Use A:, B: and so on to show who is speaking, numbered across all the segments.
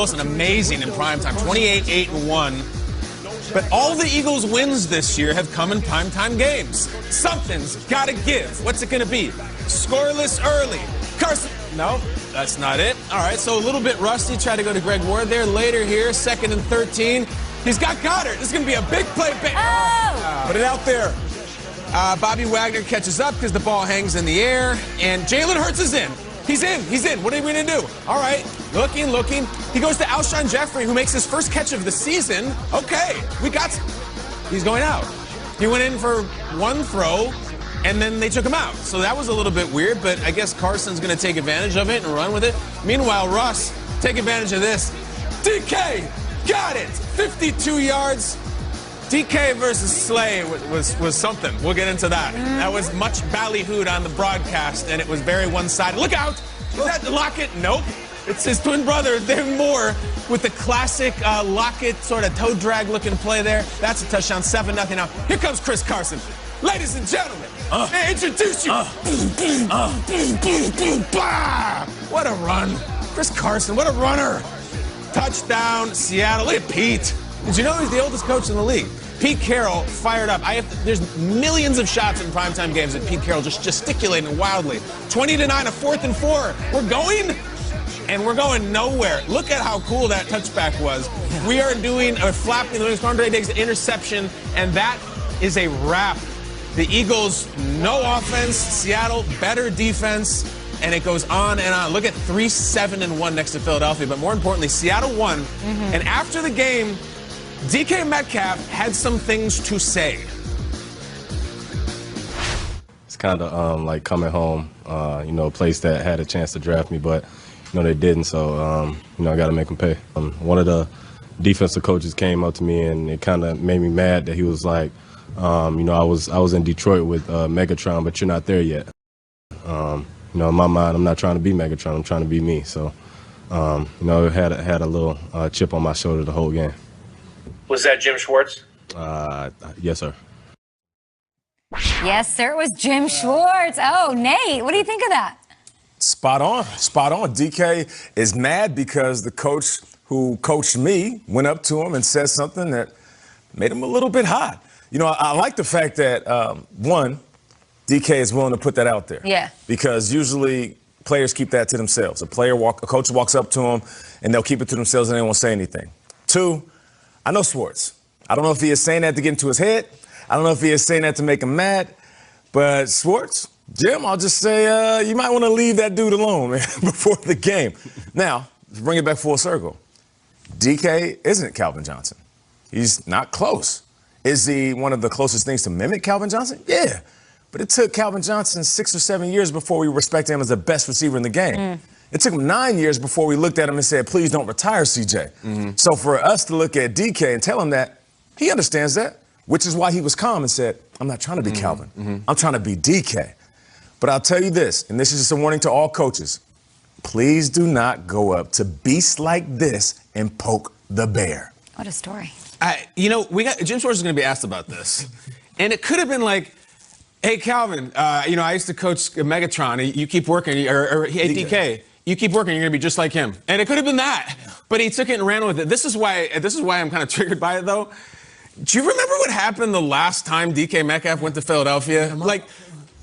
A: Wilson, amazing in primetime, 28, 8, and 1. But all the Eagles' wins this year have come in primetime games. Something's got to give. What's it going to be? Scoreless early. Carson. No, that's not it. All right, so a little bit rusty. Try to go to Greg Ward there. Later here, 2nd and 13. He's got Goddard. This is going to be a big play. Put it out there. Bobby Wagner catches up because the ball hangs in the air. And Jalen Hurts is in. He's in. What are we going to do? All right, looking. He goes to Alshon Jeffrey, who makes his first catch of the season. Okay, he's going out. He went in for one throw, and then they took him out. So that was a little bit weird, but I guess Carson's going to take advantage of it and run with it. Meanwhile, Russ, take advantage of this. DK, got it. 52 yards. DK versus Slay was something. We'll get into that. That was much ballyhooed on the broadcast, and it was very one-sided. Look out! Is that Lockett? Nope. It's his twin brother, David Moore, with the classic Lockett sort of toe drag looking play there. That's a touchdown, 7-0 now. Here comes Chris Carson. Ladies and gentlemen, may I introduce you. What a run. Chris Carson, what a runner. Touchdown, Seattle. Look at Pete. Did you know he's the oldest coach in the league? Pete Carroll fired up. There's millions of shots in primetime games and Pete Carroll just gesticulating wildly. 20-9, a 4th and 4. We're going, and we're going nowhere. Look at how cool that touchback was. We are doing a flapping the wings. Andre Diggs interception, and that is a wrap. The Eagles, no offense. Seattle, better defense. And it goes on and on. Look at 3-7-1 next to Philadelphia. But more importantly, Seattle won. And after the game, DK Metcalf had some things to say.
B: It's kind of like coming home, a place that had a chance to draft me, but, they didn't. So, I got to make them pay. One of the defensive coaches came up to me, and it kind of made me mad that he was like, I was in Detroit with Megatron, but you're not there yet. In my mind, I'm not trying to be Megatron. I'm trying to be me. So, had a little chip on my shoulder the whole game.
C: Was that Jim Schwartz?
B: Yes, sir.
D: Yes, sir. It was Jim Schwartz. Oh, Nate, what do you think of that?
E: Spot on. DK is mad because the coach who coached me went up to him and said something that made him a little bit hot. I like the fact that, DK is willing to put that out there.
D: Yeah.
E: Because usually players keep that to themselves. A coach walks up to them, and they'll keep it to themselves and they won't say anything. 2, I know Schwartz. I don't know if he is saying that to get into his head. I don't know if he is saying that to make him mad. But Schwartz, Jim, I'll just say you might want to leave that dude alone, man, before the game. Now, to bring it back full circle, DK isn't Calvin Johnson. He's not close. Is he one of the closest things to mimic Calvin Johnson? Yeah. But it took Calvin Johnson 6 or 7 years before we respected him as the best receiver in the game. It took him 9 years before we looked at him and said, please don't retire, CJ. So for us to look at DK and tell him that, he understands that, which is why he was calm and said, I'm not trying to be Calvin. I'm trying to be DK. But I'll tell you this, and this is just a warning to all coaches. Please do not go up to beasts like this and poke the bear.
D: What a story.
A: Jim Schwartz is going to be asked about this. And it could have been like, hey, Calvin, I used to coach Megatron. You keep working, or hey, DK, you keep working, you're going to be just like him. And it could have been that. But he took it and ran with it. This is why I'm kind of triggered by it, though. Do you remember what happened the last time DK Metcalf went to Philadelphia? Like,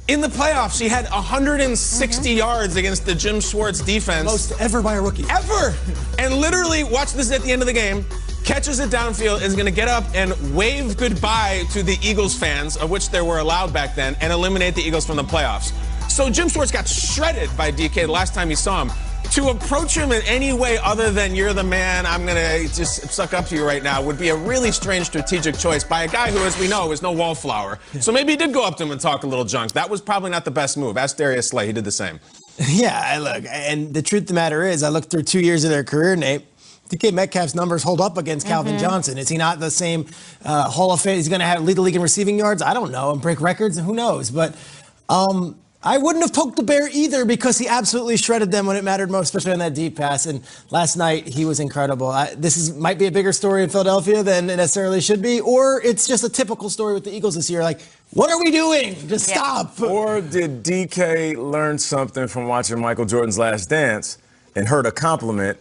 A: in the playoffs, he had 160 yards against the Jim Schwartz defense.
F: Most ever by a rookie.
A: Ever! And literally, watch this at the end of the game. Catches it downfield, is going to get up and wave goodbye to the Eagles fans, of which there were allowed back then, and eliminate the Eagles from the playoffs. So Jim Schwartz got shredded by DK the last time he saw him. To approach him in any way other than you're the man, I'm going to just suck up to you right now, would be a really strange strategic choice by a guy who, as we know, is no wallflower. So maybe he did go up to him and talk a little junk. That was probably not the best move. Ask Darius Slay. He did the same.
F: Yeah, look, and the truth of the matter is, I looked through 2 years of their career, Nate. DK Metcalf's numbers hold up against Calvin Johnson. Is he not the same Hall of Fame? Is he going to lead the league in receiving yards? I don't know. And break records? Who knows? But I wouldn't have poked the bear either because he absolutely shredded them when it mattered most, especially on that deep pass. And last night, he was incredible. Might be a bigger story in Philadelphia than it necessarily should be. Or it's just a typical story with the Eagles this year. Like, what are we doing? Just stop.
E: Or did DK learn something from watching Michael Jordan's Last Dance and heard a compliment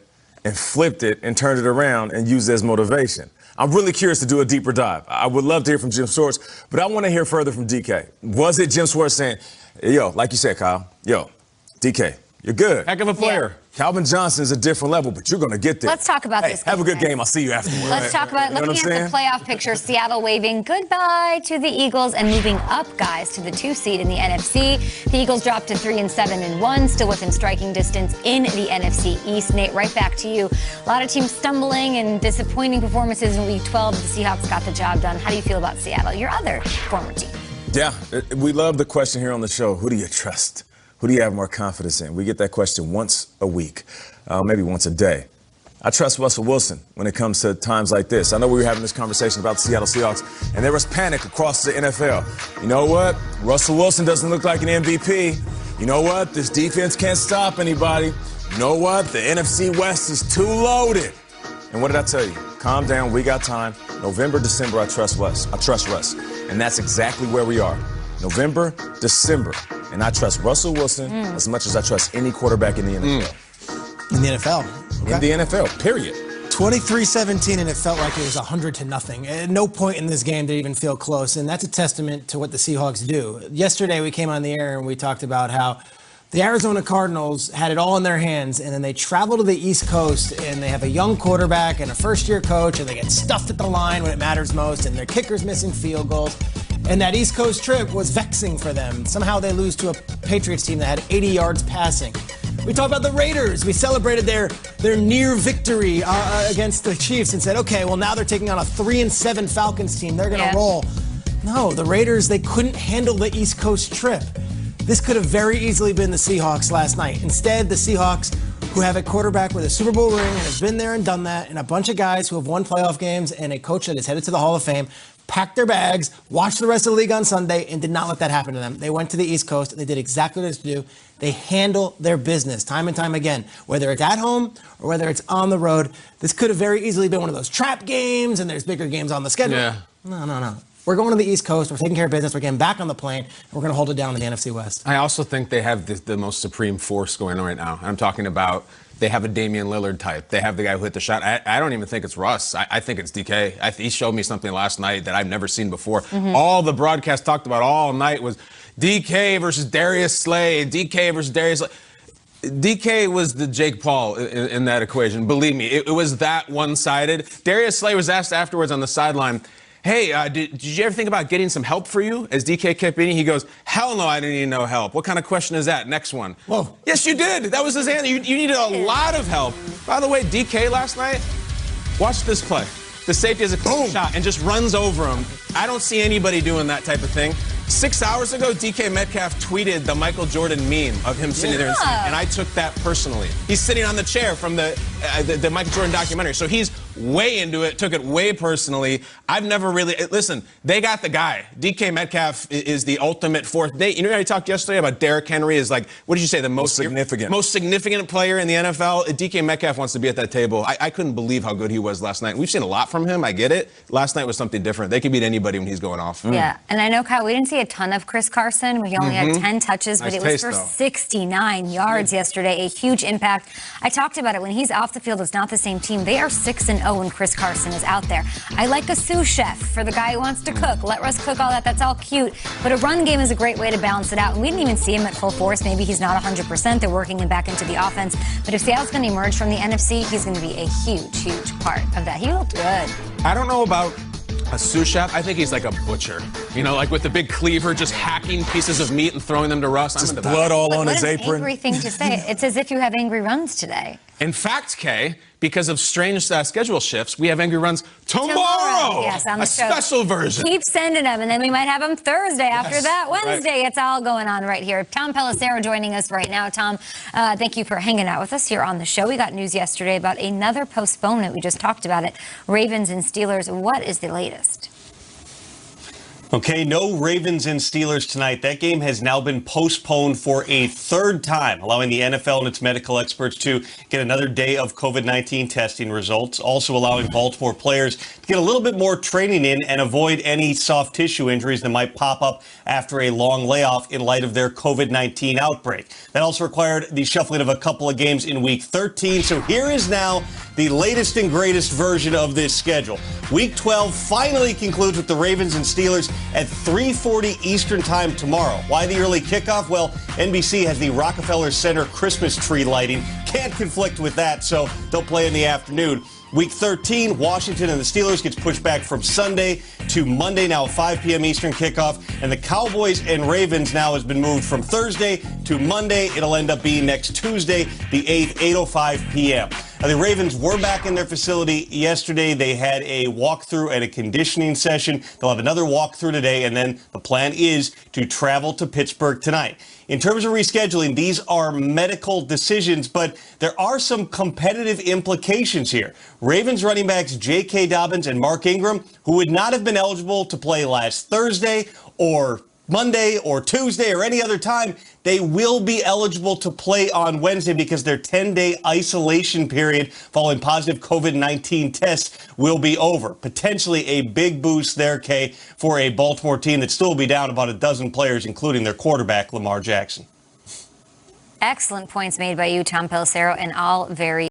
E: and flipped it and turned it around and used it as motivation. I'm really curious to do a deeper dive. I would love to hear from Jim Schwartz, but I want to hear further from DK. Was it Jim Schwartz saying, yo, like you said, Kyle, yo, DK, you're good.
A: Heck of a player.
E: Yeah. Calvin Johnson is a different level, but you're going to get there.
D: Let's talk about this game.
E: Have a good game. I'll see you afterwards.
D: Let's talk about looking at the playoff picture. Seattle waving goodbye to the Eagles and moving up, guys, to the 2 seed in the NFC. The Eagles dropped to 3-7-1, still within striking distance in the NFC East. Nate, right back to you. A lot of teams stumbling and disappointing performances in Week 12. The Seahawks got the job done. How do you feel about Seattle, your other former team?
E: Yeah, we love the question here on the show. Who do you trust? Who do you have more confidence in? We get that question once a week, maybe once a day. I trust Russell Wilson when it comes to times like this. I know we were having this conversation about the Seattle Seahawks, and there was panic across the NFL. You know what? Russell Wilson doesn't look like an MVP. You know what? This defense can't stop anybody. You know what? The NFC West is too loaded. And what did I tell you? Calm down. We got time. November, December, I trust Russ. And that's exactly where we are. November, December. And I trust Russell Wilson as much as I trust any quarterback in the NFL.
F: In the NFL?
E: Okay. In the NFL, period.
F: 23-17, and it felt like it was 100-0. At no point in this game did it even feel close, and that's a testament to what the Seahawks do. Yesterday, we came on the air and we talked about how the Arizona Cardinals had it all in their hands, and then they travel to the East Coast, and they have a young quarterback and a first-year coach, and they get stuffed at the line when it matters most, and their kicker's missing field goals. And that East Coast trip was vexing for them. Somehow they lose to a Patriots team that had 80 yards passing. We talked about the Raiders. We celebrated their near victory against the Chiefs and said, okay, well, now they're taking on a 3-7 Falcons team. They're going to roll. No, the Raiders, they couldn't handle the East Coast trip. This could have very easily been the Seahawks last night. Instead, the Seahawks, who have a quarterback with a Super Bowl ring and has been there and done that, and a bunch of guys who have won playoff games and a coach that is headed to the Hall of Fame, packed their bags, watched the rest of the league on Sunday, and did not let that happen to them. They went to the East Coast, and they did exactly what they do. They handle their business time and time again, whether it's at home or whether it's on the road. This could have very easily been one of those trap games, and there's bigger games on the schedule.
A: Yeah.
F: No. We're going to the East Coast. We're taking care of business. We're getting back on the plane, and we're going to hold it down in the NFC West.
A: I also think they have the most supreme force going on right now. I'm talking about they have a Damian Lillard type. They have the guy who hit the shot. I don't even think it's Russ. I think it's DK. He showed me something last night that I've never seen before. All the broadcast talked about all night was DK versus Darius Slay. DK versus Darius Slay. DK was the Jake Paul in that equation. Believe me, it was that one-sided. Darius Slay was asked afterwards on the sideline, hey, did you ever think about getting some help for you? As DK kept eating, he goes, hell no, I didn't need no help. What kind of question is that? Next one.
F: Whoa.
A: Yes, you did. That was his answer. You needed a lot of help. By the way, DK last night, watch this play. The safety has a clean shot and just runs over him. I don't see anybody doing that type of thing. 6 hours ago, DK Metcalf tweeted the Michael Jordan meme of him sitting there, and I took that personally. He's sitting on the chair from the Michael Jordan documentary, so he's way into it, took it way personally. I've never really, listen, they got the guy. DK Metcalf is the ultimate fourth. You know how I talked yesterday about Derrick Henry is like, what did you say, the most significant player in the NFL? DK Metcalf wants to be at that table. I couldn't believe how good he was last night. We've seen a lot from him, I get it. Last night was something different. They can beat anybody when he's going off.
D: Yeah, and I know, Kyle, we didn't see a ton of Chris Carson. We only had 10 touches, but it was for 69 yards yesterday, a huge impact. I talked about it. When he's off the field, it's not the same team. They are 6-0 when Chris Carson is out there. I like a sous chef for the guy who wants to cook. Let Russ cook all that. That's all cute. But a run game is a great way to balance it out. And we didn't even see him at full force. Maybe he's not 100%. They're working him back into the offense. But if Seattle's going to emerge from the NFC, he's going to be a huge, huge part of that. He looked good.
A: I don't know about a sous chef. I think he's like a butcher. You know, like with the big cleaver, just hacking pieces of meat and throwing them to Russ.
E: Just blood all on his apron.
D: What an angry thing to say. It's as if you have angry runs today.
A: In fact, Kay, because of strange schedule shifts, we have angry runs tomorrow.
D: Yes, on the show.
A: Special version.
D: Keep sending them, and then we might have them Thursday after that. Wednesday, It's all going on right here. Tom Pelissero joining us right now. Tom, thank you for hanging out with us here on the show. We got news yesterday about another postponement. We just talked about it. Ravens and Steelers. What is the latest?
G: Okay, no Ravens and Steelers tonight. That game has now been postponed for a third time, allowing the NFL and its medical experts to get another day of COVID-19 testing results, also allowing Baltimore players to get a little bit more training in and avoid any soft tissue injuries that might pop up after a long layoff in light of their COVID-19 outbreak. That also required the shuffling of a couple of games in Week 13. So here is now the latest and greatest version of this schedule. Week 12 finally concludes with the Ravens and Steelers at 3:40 Eastern Time tomorrow. Why the early kickoff? Well, NBC has the Rockefeller Center Christmas tree lighting. Can't conflict with that, so they'll play in the afternoon. Week 13, Washington and the Steelers gets pushed back from Sunday to Monday, now 5 p.m. Eastern kickoff. And the Cowboys and Ravens now has been moved from Thursday to Monday. It'll end up being next Tuesday, the 8th, 8:05 p.m. Now, the Ravens were back in their facility yesterday. They had a walkthrough and a conditioning session. They'll have another walkthrough today, and then the plan is to travel to Pittsburgh tonight. In terms of rescheduling, these are medical decisions, but there are some competitive implications here. Ravens running backs J.K. Dobbins and Mark Ingram, who would not have been eligible to play last Thursday or Monday or Tuesday or any other time, they will be eligible to play on Wednesday because their 10-day isolation period following positive COVID-19 tests will be over. Potentially a big boost there, Kay, for a Baltimore team that still will be down about a dozen players, including their quarterback, Lamar Jackson.
D: Excellent points made by you, Tom Pelissero, and all very